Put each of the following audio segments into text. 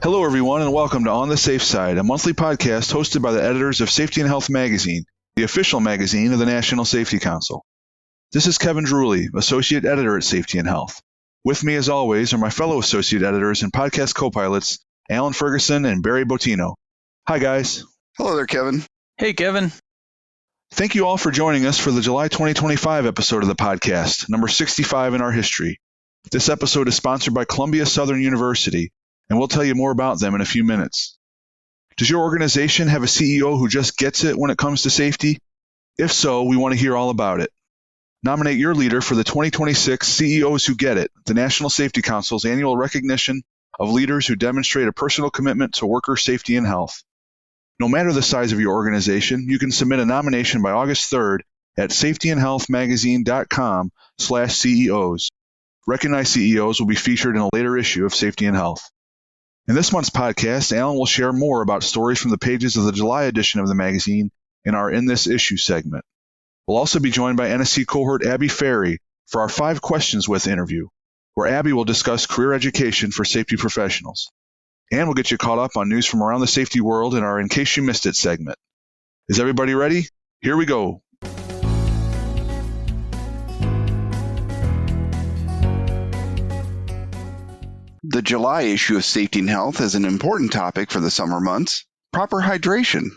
Hello, everyone, and welcome to On the Safe Side, a monthly podcast hosted by the editors of Safety and Health magazine, the official magazine of the National Safety Council. This is Kevin Drewley, Associate Editor at Safety and Health. With me, as always, are my fellow Associate Editors and podcast co-pilots, Alan Ferguson and Barry Bottino. Hi, guys. Hello there, Kevin. Hey, Kevin. Thank you all for joining us for the July 2025 episode of the podcast, number 65 in our history. This episode is sponsored by Columbia Southern University, and we'll tell you more about them in a few minutes. Does your organization have a CEO who just gets it when it comes to safety? If so, we want to hear all about it. Nominate your leader for the 2026 CEOs Who Get It, the National Safety Council's annual recognition of leaders who demonstrate a personal commitment to worker safety and health. No matter the size of your organization, you can submit a nomination by August 3rd at safetyandhealthmagazine.com/CEOs. Recognized CEOs will be featured in a later issue of Safety and Health. In this month's podcast, Alan will share more about stories from the pages of the July edition of the magazine in our In This Issue segment. We'll also be joined by NSC cohort Abby Ferri for our 5 Questions With interview, where Abby will discuss career education for safety professionals. And we'll get you caught up on news from around the safety world in our In Case You Missed It segment. Is everybody ready? Here we go. The July issue of Safety and Health has an important topic for the summer months: proper hydration.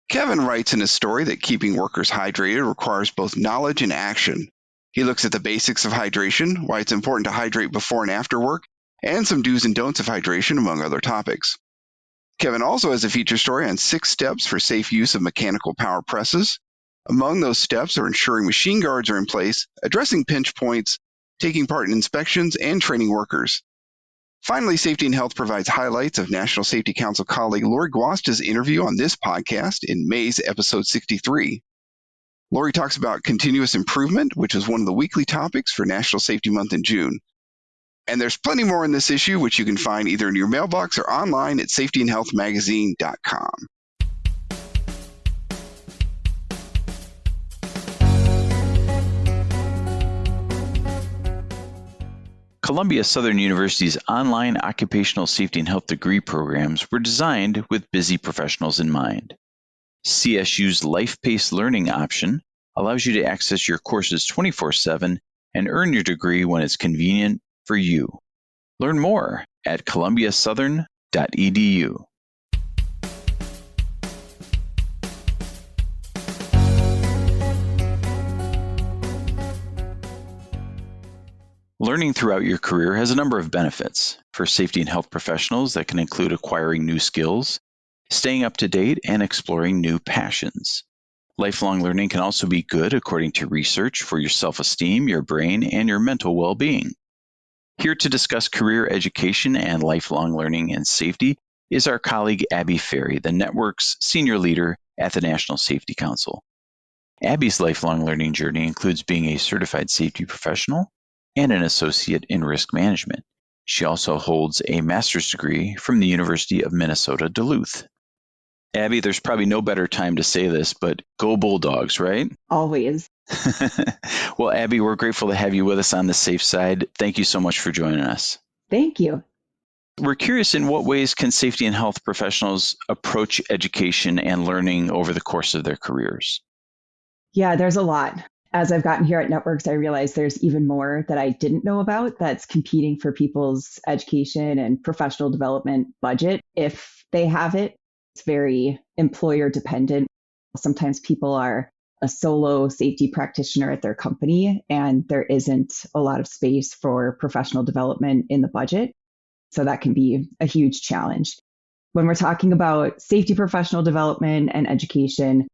Kevin writes in his story that keeping workers hydrated requires both knowledge and action. He looks at the basics of hydration, why it's important to hydrate before and after work, and some do's and don'ts of hydration, among other topics. Kevin also has a feature story on 6 steps for safe use of mechanical power presses. Among those steps are ensuring machine guards are in place, addressing pinch points, taking part in inspections, and training workers. Finally, Safety and Health provides highlights of National Safety Council colleague Lori Guasta's interview on this podcast in May's episode 63. Lori talks about continuous improvement, which is one of the weekly topics for National Safety Month in June. And there's plenty more in this issue, which you can find either in your mailbox or online at safetyandhealthmagazine.com. Columbia Southern University's online occupational safety and health degree programs were designed with busy professionals in mind. CSU's life-paced learning option allows you to access your courses 24/7 and earn your degree when it's convenient for you. Learn more at columbiasouthern.edu. Learning throughout your career has a number of benefits. For safety and health professionals, that can include acquiring new skills, staying up to date, and exploring new passions. Lifelong learning can also be good, according to research, for your self-esteem, your brain, and your mental well-being. Here to discuss career education and lifelong learning and safety is our colleague Abby Ferri, the network's senior leader at the National Safety Council. Abby's lifelong learning journey includes being a certified safety professional and an associate in risk management. She also holds a master's degree from the University of Minnesota, Duluth. Abby, there's probably no better time to say this, but go Bulldogs, right? Always. Well, Abby, we're grateful to have you with us on the safe side. Thank you so much for joining us. Thank you. We're curious, in what ways can safety and health professionals approach education and learning over the course of their careers? Yeah, there's a lot. As I've gotten here at Networks, I realize there's even more that I didn't know about that's competing for people's education and professional development budget. If they have it, it's very employer dependent. Sometimes people are a solo safety practitioner at their company, and there isn't a lot of space for professional development in the budget. So that can be a huge challenge. When we're talking about safety professional development and education,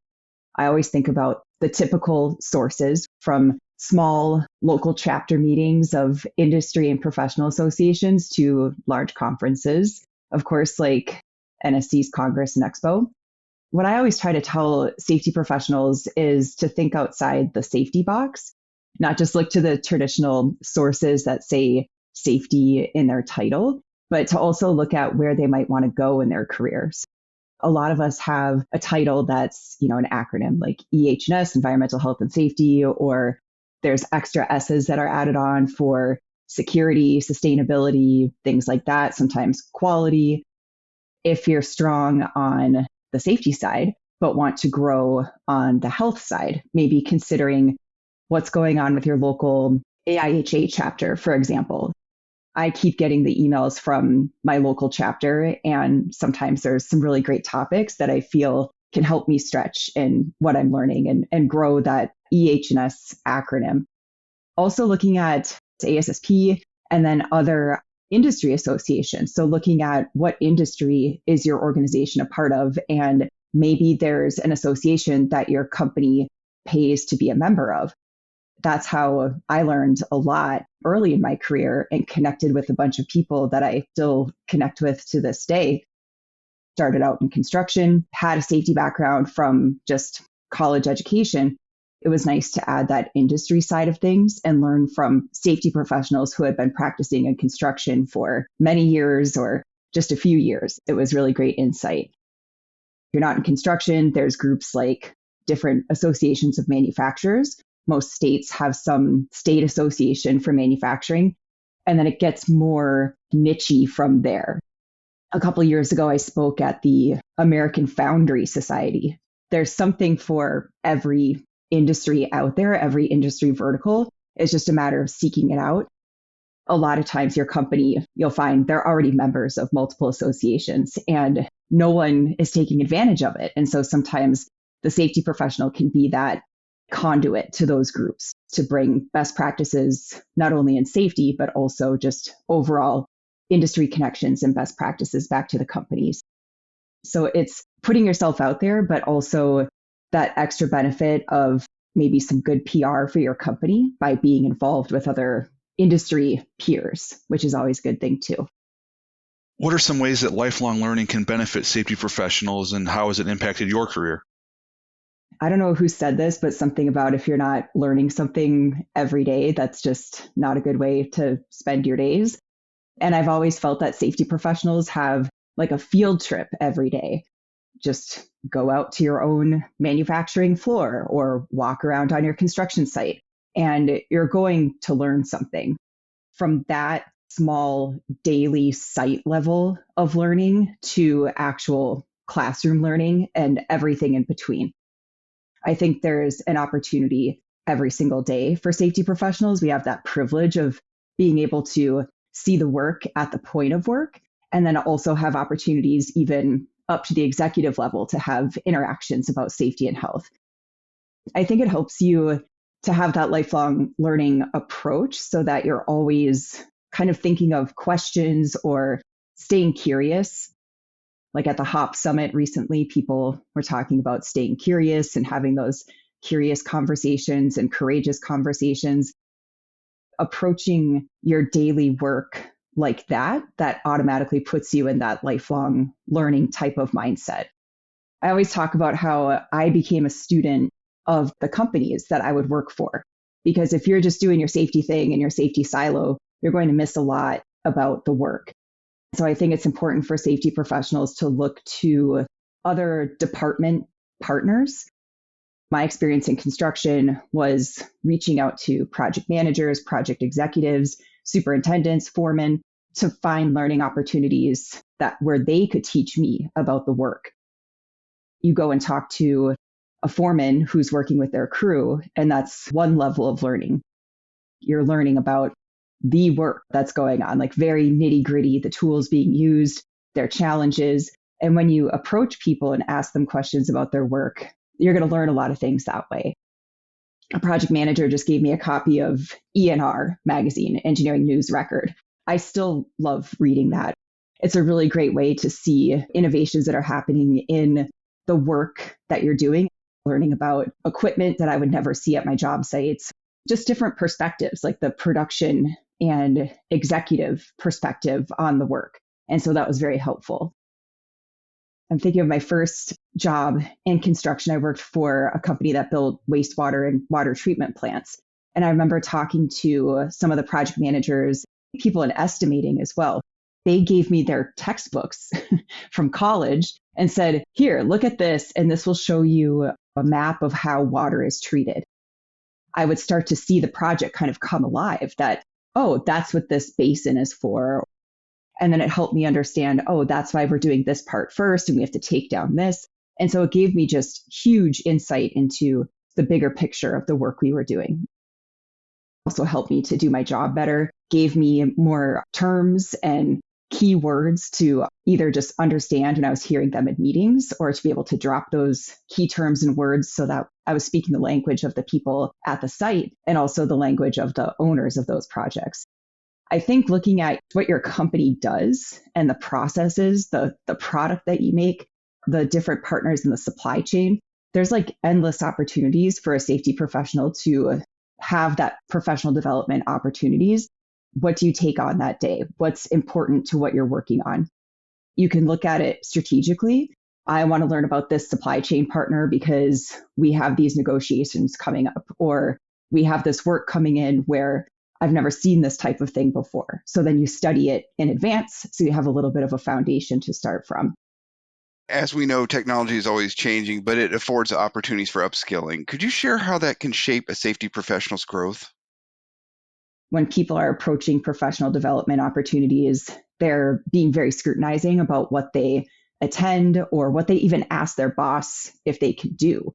I always think about the typical sources from small local chapter meetings of industry and professional associations to large conferences, of course, like NSC's Congress and Expo. What I always try to tell safety professionals is to think outside the safety box, not just look to the traditional sources that say safety in their title, but to also look at where they might want to go in their careers. A lot of us have a title that's, an acronym like EH&S, Environmental Health and Safety, or there's extra S's that are added on for security, sustainability, things like that, sometimes quality. If you're strong on the safety side, but want to grow on the health side, maybe considering what's going on with your local AIHA chapter, for example. I keep getting the emails from my local chapter, and sometimes there's some really great topics that I feel can help me stretch in what I'm learning and grow that EH&S acronym. Also looking at ASSP and then other industry associations. So looking at what industry is your organization a part of, and maybe there's an association that your company pays to be a member of. That's how I learned a lot early in my career and connected with a bunch of people that I still connect with to this day. Started out in construction, had a safety background from just college education. It was nice to add that industry side of things and learn from safety professionals who had been practicing in construction for many years or just a few years. It was really great insight. If you're not in construction, there's groups like different associations of manufacturers. Most states have some state association for manufacturing, and then it gets more niche-y from there. A couple of years ago, I spoke at the American Foundry Society. There's something for every industry out there, every industry vertical. It's just a matter of seeking it out. A lot of times your company, you'll find they're already members of multiple associations and no one is taking advantage of it. And so sometimes the safety professional can be that conduit to those groups to bring best practices, not only in safety, but also just overall industry connections and best practices back to the companies. So it's putting yourself out there, but also that extra benefit of maybe some good PR for your company by being involved with other industry peers, which is always a good thing too. What are some ways that lifelong learning can benefit safety professionals, and how has it impacted your career? I don't know who said this, but something about if you're not learning something every day, that's just not a good way to spend your days. And I've always felt that safety professionals have like a field trip every day. Just go out to your own manufacturing floor or walk around on your construction site, and you're going to learn something. From that small daily site level of learning to actual classroom learning and everything in between. I think there's an opportunity every single day for safety professionals. We have that privilege of being able to see the work at the point of work, and then also have opportunities even up to the executive level to have interactions about safety and health. I think it helps you to have that lifelong learning approach so that you're always kind of thinking of questions or staying curious. Like at the HOP Summit recently, people were talking about staying curious and having those curious conversations and courageous conversations. Approaching your daily work like that automatically puts you in that lifelong learning type of mindset. I always talk about how I became a student of the companies that I would work for, because if you're just doing your safety thing in your safety silo, you're going to miss a lot about the work. So I think it's important for safety professionals to look to other department partners. My experience in construction was reaching out to project managers, project executives, superintendents, foremen, to find learning opportunities where they could teach me about the work. You go and talk to a foreman who's working with their crew, and that's one level of learning. You're learning about the work that's going on, like very nitty gritty, the tools being used, their challenges. And when you approach people and ask them questions about their work, you're going to learn a lot of things that way. A project manager just gave me a copy of ENR magazine, Engineering News Record. I still love reading that. It's a really great way to see innovations that are happening in the work that you're doing, learning about equipment that I would never see at my job sites, just different perspectives, like the production and executive perspective on the work. And so that was very helpful. I'm thinking of my first job in construction. I worked for a company that built wastewater and water treatment plants. And I remember talking to some of the project managers, people in estimating as well. They gave me their textbooks from college and said, here, look at this, and this will show you a map of how water is treated. I would start to see the project kind of come alive, that oh, that's what this basin is for. And then it helped me understand, oh, that's why we're doing this part first and we have to take down this. And so it gave me just huge insight into the bigger picture of the work we were doing. Also helped me to do my job better, gave me more terms and keywords to either just understand when I was hearing them in meetings or to be able to drop those key terms and words so that I was speaking the language of the people at the site and also the language of the owners of those projects. I think looking at what your company does and the processes, the product that you make, the different partners in the supply chain, there's like endless opportunities for a safety professional to have that professional development opportunities. What do you take on that day? What's important to what you're working on? You can look at it strategically. I want to learn about this supply chain partner because we have these negotiations coming up, or we have this work coming in where I've never seen this type of thing before. So then you study it in advance so you have a little bit of a foundation to start from. As we know, technology is always changing, but it affords opportunities for upskilling. Could you share how that can shape a safety professional's growth? When people are approaching professional development opportunities, they're being very scrutinizing about what they attend or what they even ask their boss if they could do.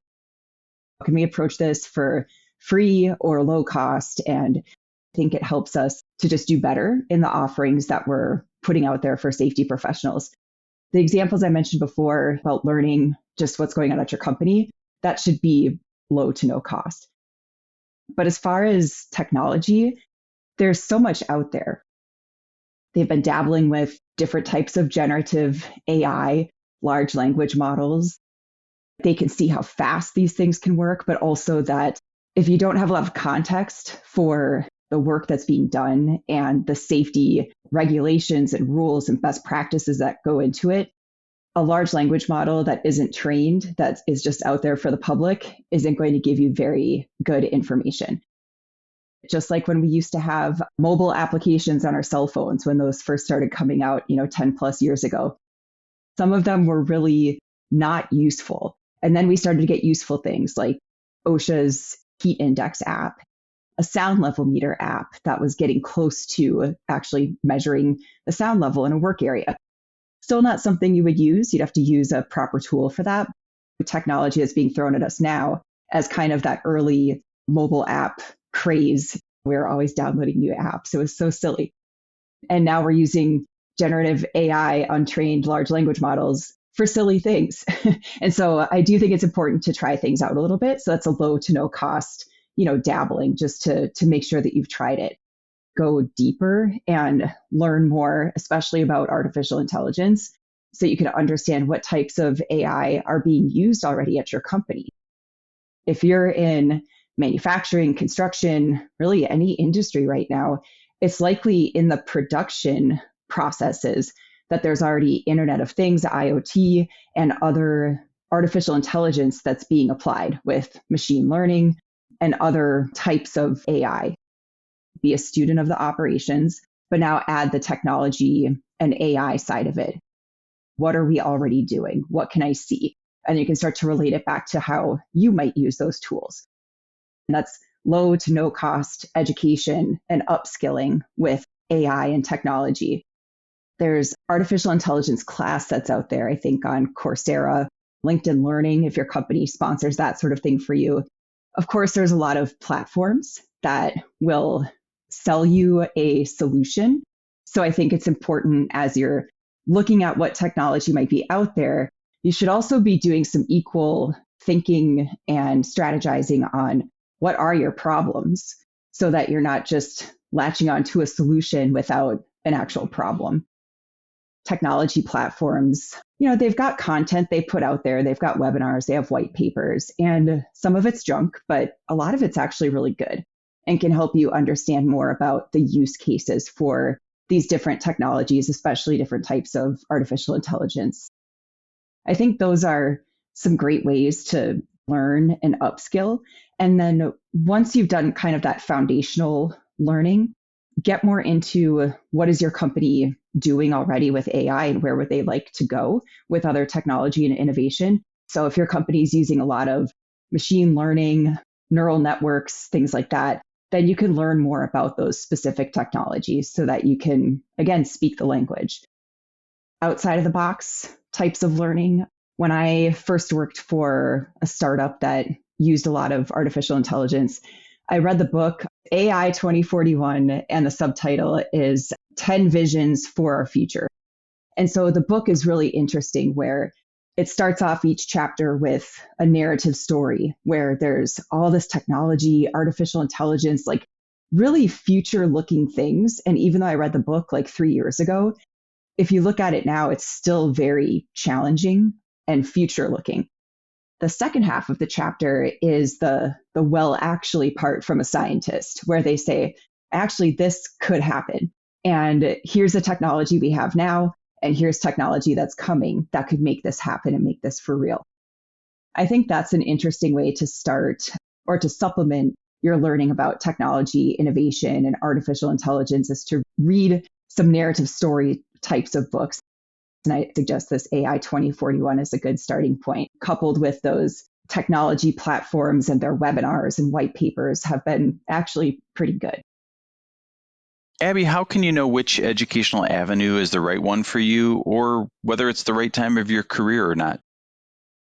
Can we approach this for free or low cost? And I think it helps us to just do better in the offerings that we're putting out there for safety professionals. The examples I mentioned before about learning just what's going on at your company, that should be low to no cost. But as far as technology, there's so much out there. They've been dabbling with different types of generative AI, large language models. They can see how fast these things can work, but also that if you don't have a lot of context for the work that's being done and the safety regulations and rules and best practices that go into it, a large language model that isn't trained, that is just out there for the public, isn't going to give you very good information. Just like when we used to have mobile applications on our cell phones when those first started coming out, 10 plus years ago, some of them were really not useful. And then we started to get useful things like OSHA's heat index app, a sound level meter app that was getting close to actually measuring the sound level in a work area. Still not something you would use. You'd have to use a proper tool for that. The technology is being thrown at us now as kind of that early mobile app craze. We're always downloading new apps. It was so silly. And now we're using generative AI, untrained large language models for silly things. And so I do think it's important to try things out a little bit. So that's a low to no cost, dabbling just to make sure that you've tried it. Go deeper and learn more, especially about artificial intelligence, so you can understand what types of AI are being used already at your company. If you're in manufacturing, construction, really any industry right now, it's likely in the production processes that there's already Internet of Things, IoT, and other artificial intelligence that's being applied with machine learning and other types of AI. Be a student of the operations, but now add the technology and AI side of it. What are we already doing? What can I see? And you can start to relate it back to how you might use those tools. And that's low to no cost education and upskilling with AI and technology. There's artificial intelligence class that's out there, I think, on Coursera, LinkedIn Learning, if your company sponsors that sort of thing for you. Of course, there's a lot of platforms that will sell you a solution. So I think it's important as you're looking at what technology might be out there, you should also be doing some equal thinking and strategizing on what are your problems so that you're not just latching onto a solution without an actual problem. Technology platforms, they've got content they put out there. They've got webinars, they have white papers, and some of it's junk, but a lot of it's actually really good and can help you understand more about the use cases for these different technologies, especially different types of artificial intelligence. I think those are some great ways to learn and upskill. And then once you've done kind of that foundational learning, get more into what is your company doing already with AI and where would they like to go with other technology and innovation. So if your company is using a lot of machine learning, neural networks, things like that, then you can learn more about those specific technologies so that you can, again, speak the language. Outside of the box types of learning, when I first worked for a startup that used a lot of artificial intelligence, I read the book AI 2041, and the subtitle is 10 Visions for Our Future. And so the book is really interesting where it starts off each chapter with a narrative story where there's all this technology, artificial intelligence, like really future looking things. And even though I read the book like 3 years ago, if you look at it now, it's still very challenging and future looking. The second half of the chapter is the well actually part from a scientist where they say, actually, this could happen. And here's the technology we have now. And here's technology that's coming that could make this happen and make this for real. I think that's an interesting way to start or to supplement your learning about technology, innovation, and artificial intelligence is to read some narrative story types of books. And I suggest this AI 2041 is a good starting point, coupled with those technology platforms and their webinars and white papers have been actually pretty good. Abby, how can you know which educational avenue is the right one for you or whether it's the right time of your career or not?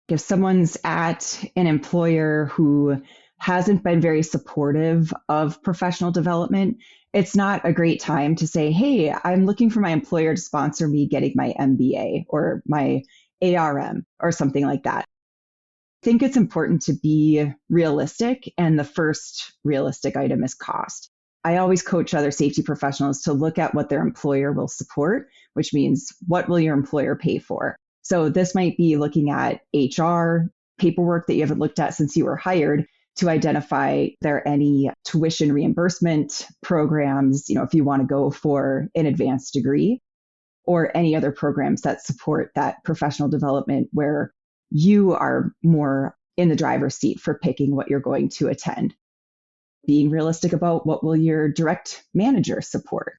If someone's at an employer who hasn't been very supportive of professional development, it's not a great time to say, hey, I'm looking for my employer to sponsor me getting my MBA or my ARM or something like that. I think it's important to be realistic, and the first realistic item is cost. I always coach other safety professionals to look at what their employer will support, which means what will your employer pay for? So this might be looking at HR, paperwork that you haven't looked at since you were hired to identify if there are any tuition reimbursement programs, if you want to go for an advanced degree, or any other programs that support that professional development where you are more in the driver's seat for picking what you're going to attend. Being realistic about what will your direct manager support.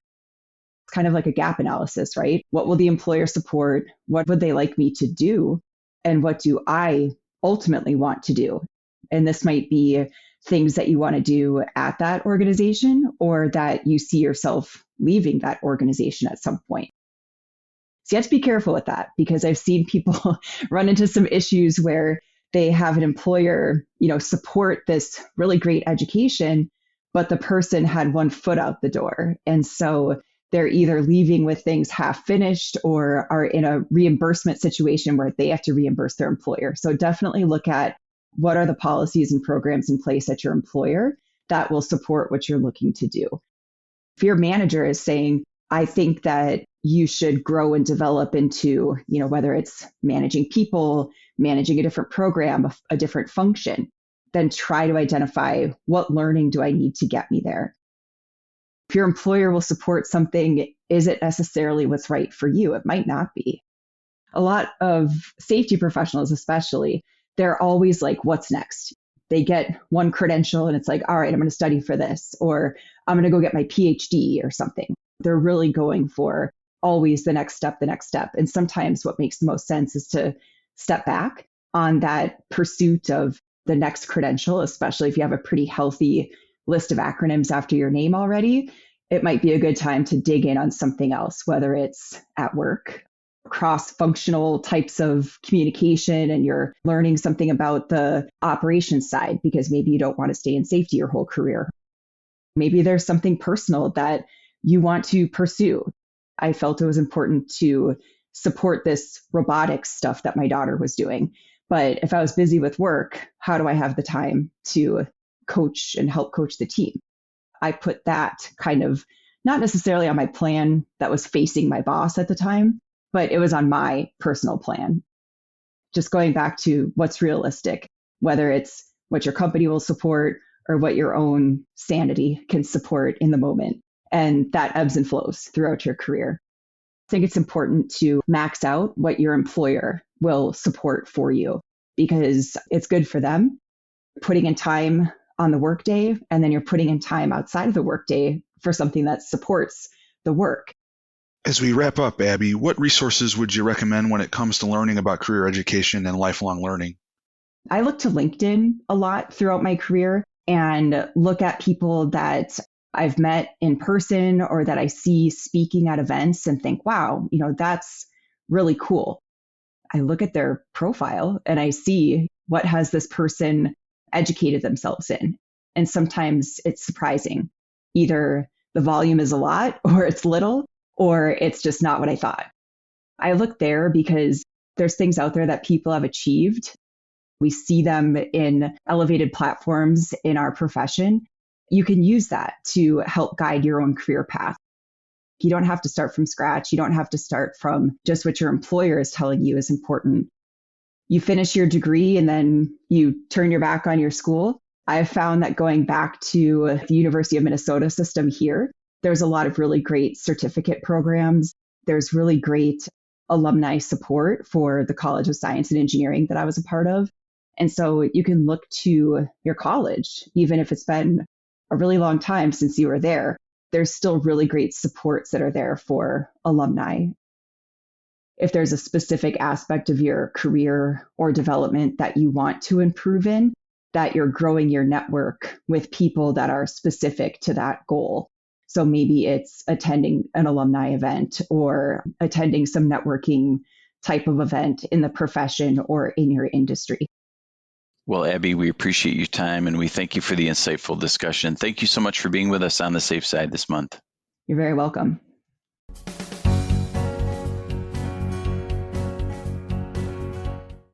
It's kind of like a gap analysis, right? What will the employer support? What would they like me to do? And what do I ultimately want to do? And this might be things that you want to do at that organization or that you see yourself leaving that organization at some point. So you have to be careful with that because I've seen people run into some issues where they have an employer, support this really great education, but the person had one foot out the door. And so they're either leaving with things half finished or are in a reimbursement situation where they have to reimburse their employer. So definitely look at what are the policies and programs in place at your employer that will support what you're looking to do. If your manager is saying, I think that you should grow and develop into, whether it's managing people, managing a different program, a different function, then try to identify what learning do I need to get me there. If your employer will support something, is it necessarily what's right for you? It might not be. A lot of safety professionals, especially, they're always like, what's next? They get one credential and it's like, all right, I'm going to study for this, or I'm going to go get my PhD or something. They're really going for always the next step. And sometimes what makes the most sense is to step back on that pursuit of the next credential, especially if you have a pretty healthy list of acronyms after your name already. It might be a good time to dig in on something else, whether it's at work, cross-functional types of communication, and you're learning something about the operations side because maybe you don't want to stay in safety your whole career. Maybe there's something personal that you want to pursue. I felt it was important to support this robotics stuff that my daughter was doing. But if I was busy with work, how do I have the time to coach and help coach the team? I put that kind of not necessarily on my plan that was facing my boss at the time, but it was on my personal plan. Just going back to what's realistic, whether it's what your company will support or what your own sanity can support in the moment. And that ebbs and flows throughout your career. I think it's important to max out what your employer will support for you because it's good for them. Putting in time on the workday, and then you're putting in time outside of the workday for something that supports the work. As we wrap up, Abby, what resources would you recommend when it comes to learning about career education and lifelong learning? I look to LinkedIn a lot throughout my career. and look at people that I've met in person or that I see speaking at events and think, wow, that's really cool. I look at their profile and I see what has this person educated themselves in. And sometimes it's surprising. Either the volume is a lot or it's little, or it's just not what I thought. I look there because there's things out there that people have achieved. We see them in elevated platforms in our profession. You can use that to help guide your own career path. You don't have to start from scratch. You don't have to start from just what your employer is telling you is important. You finish your degree and then you turn your back on your school. I've found that going back to the University of Minnesota system here, there's a lot of really great certificate programs. There's really great alumni support for the College of Science and Engineering that I was a part of. And so you can look to your college, even if it's been a really long time since you were there. There's still really great supports that are there for alumni. If there's a specific aspect of your career or development that you want to improve in, that you're growing your network with people that are specific to that goal. So maybe it's attending an alumni event or attending some networking type of event in the profession or in your industry. Well, Abby, we appreciate your time and we thank you for the insightful discussion. Thank you so much for being with us on the Safe Side this month. You're very welcome.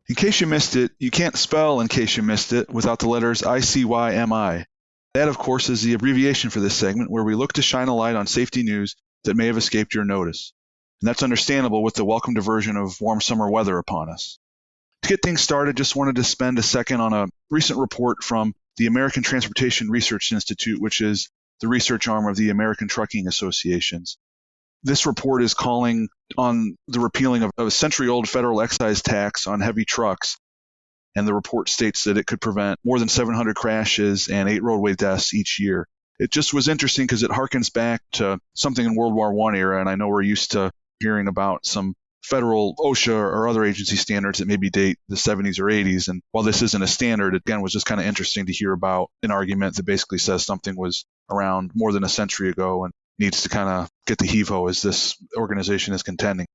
In case you missed it, you can't spell In Case You Missed It without the letters ICYMI. That, of course, is the abbreviation for this segment where we look to shine a light on safety news that may have escaped your notice. And that's understandable with the welcome diversion of warm summer weather upon us. To get things started, just wanted to spend a second on a recent report from the American Transportation Research Institute, which is the research arm of the American Trucking Associations. This report is calling on the repealing of a century-old federal excise tax on heavy trucks, and the report states that it could prevent more than 700 crashes and 8 roadway deaths each year. It just was interesting because it harkens back to something in World War I era, and I know we're used to hearing about some federal OSHA or other agency standards that maybe date the 70s or 80s. And while this isn't a standard, again, was just kind of interesting to hear about an argument that basically says something was around more than a century ago and needs to kind of get the heave-ho as this organization is contending.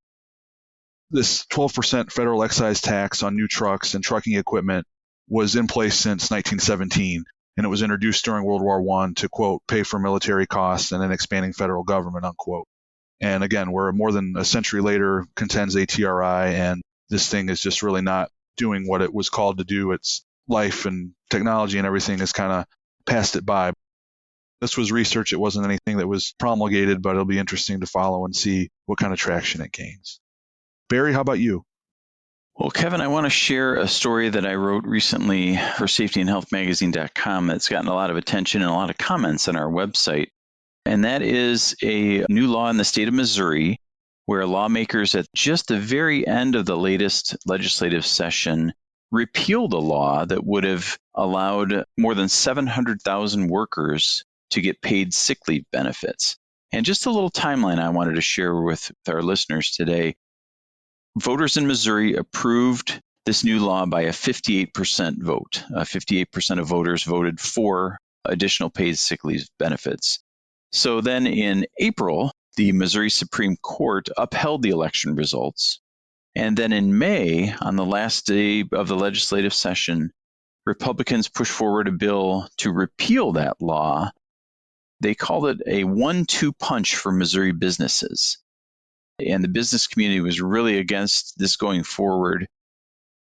This 12% federal excise tax on new trucks and trucking equipment was in place since 1917, and it was introduced during World War I to, quote, pay for military costs and an expanding federal government, unquote. And again, we're more than a century later, contends ATRI, and this thing is just really not doing what it was called to do. Its life and technology and everything has kind of passed it by. This was research. It wasn't anything that was promulgated, but it'll be interesting to follow and see what kind of traction it gains. Barry, how about you? Well, Kevin, I want to share a story that I wrote recently for safetyandhealthmagazine.com that's gotten a lot of attention and a lot of comments on our website. And that is a new law in the state of Missouri where lawmakers at just the very end of the latest legislative session repealed a law that would have allowed more than 700,000 workers to get paid sick leave benefits. And just a little timeline I wanted to share with our listeners today. Voters in Missouri approved this new law by a 58% vote. 58% of voters voted for additional paid sick leave benefits. So then in April, the Missouri Supreme Court upheld the election results. And then in May, on the last day of the legislative session, Republicans pushed forward a bill to repeal that law. They called it a 1-2 punch for Missouri businesses. And the business community was really against this going forward.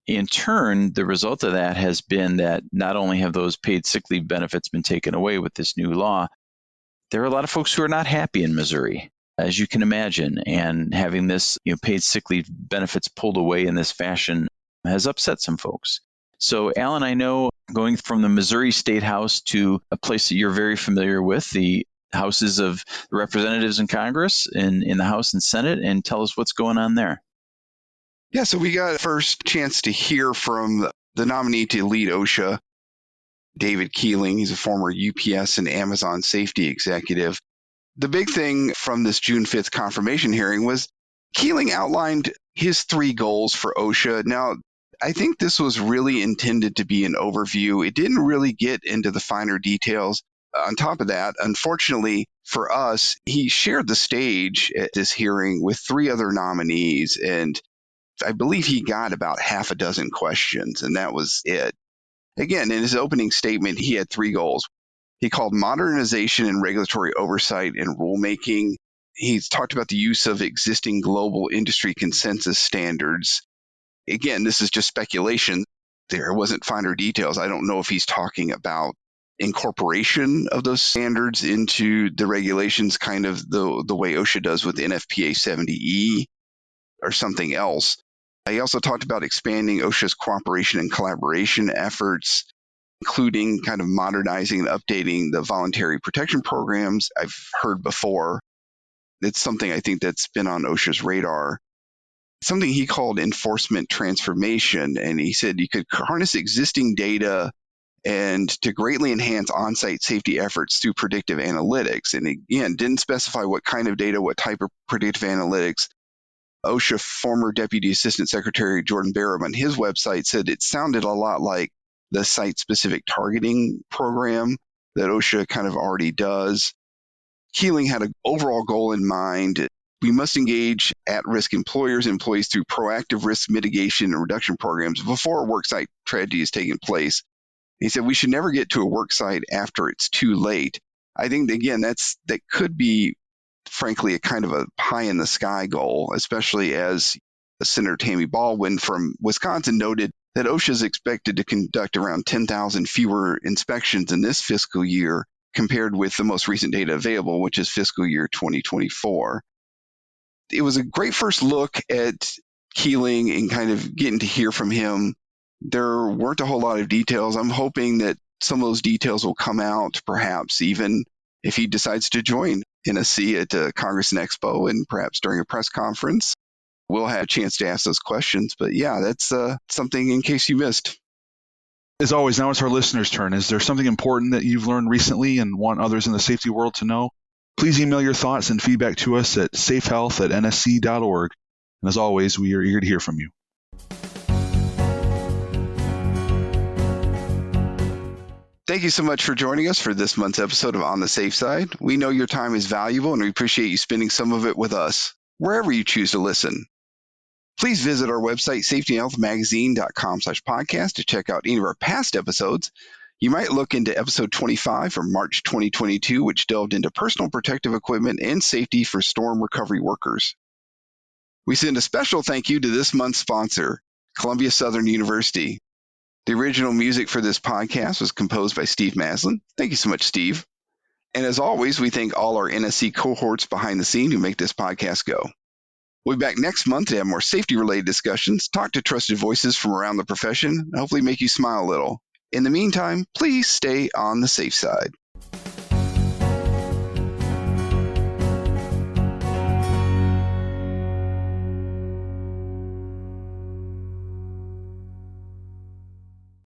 In turn, the result of that has been that not only have those paid sick leave benefits been taken away with this new law, there are a lot of folks who are not happy in Missouri, as you can imagine, and having this paid sick leave benefits pulled away in this fashion has upset some folks. So, Alan, I know going from the Missouri State House to a place that you're very familiar with, the houses of the representatives in Congress, in the House and Senate, and tell us what's going on there. Yeah, so we got a first chance to hear from the nominee to lead OSHA, David Keeling. He's a former UPS and Amazon safety executive. The big thing from this June 5th confirmation hearing was Keeling outlined his 3 goals for OSHA. Now, I think this was really intended to be an overview. It didn't really get into the finer details. On top of that, unfortunately for us, he shared the stage at this hearing with 3 other nominees, and I believe he got about half a dozen questions, and that was it. Again, in his opening statement, he had 3 goals. He called modernization and regulatory oversight and rulemaking. He's talked about the use of existing global industry consensus standards. Again, this is just speculation. There wasn't finer details. I don't know if he's talking about incorporation of those standards into the regulations, kind of the way OSHA does with NFPA 70E or something else. He also talked about expanding OSHA's cooperation and collaboration efforts, including kind of modernizing and updating the voluntary protection programs I've heard before. It's something I think that's been on OSHA's radar. Something he called enforcement transformation, and he said you could harness existing data and to greatly enhance on-site safety efforts through predictive analytics. And again, didn't specify what kind of data, what type of predictive analytics. OSHA former Deputy Assistant Secretary Jordan Barham on his website said it sounded a lot like the site-specific targeting program that OSHA kind of already does. Keeling had an overall goal in mind. We must engage at-risk employers and employees through proactive risk mitigation and reduction programs before a worksite tragedy has taken place. He said we should never get to a worksite after it's too late. I think, again, that could be, frankly, a kind of a pie-in-the-sky goal, especially as Senator Tammy Baldwin from Wisconsin noted that OSHA is expected to conduct around 10,000 fewer inspections in this fiscal year compared with the most recent data available, which is fiscal year 2024. It was a great first look at Keeling and kind of getting to hear from him. There weren't a whole lot of details. I'm hoping that some of those details will come out, perhaps even if he decides to join NSC at Congress and Expo and perhaps during a press conference. We'll have a chance to ask those questions. But yeah, that's something in case you missed. As always, now it's our listeners' turn. Is there something important that you've learned recently and want others in the safety world to know? Please email your thoughts and feedback to us at safehealth@nsc.org. And as always, we are eager to hear from you. Thank you so much for joining us for this month's episode of On the Safe Side. We know your time is valuable and we appreciate you spending some of it with us, wherever you choose to listen. Please visit our website, safetyandhealthmagazine.com/podcast to check out any of our past episodes. You might look into episode 25 from March 2022, which delved into personal protective equipment and safety for storm recovery workers. We send a special thank you to this month's sponsor, Columbia Southern University. The original music for this podcast was composed by Steve Maslin. Thank you so much, Steve. And as always, we thank all our NSC cohorts behind the scene who make this podcast go. We'll be back next month to have more safety-related discussions, talk to trusted voices from around the profession, and hopefully make you smile a little. In the meantime, please stay on the safe side.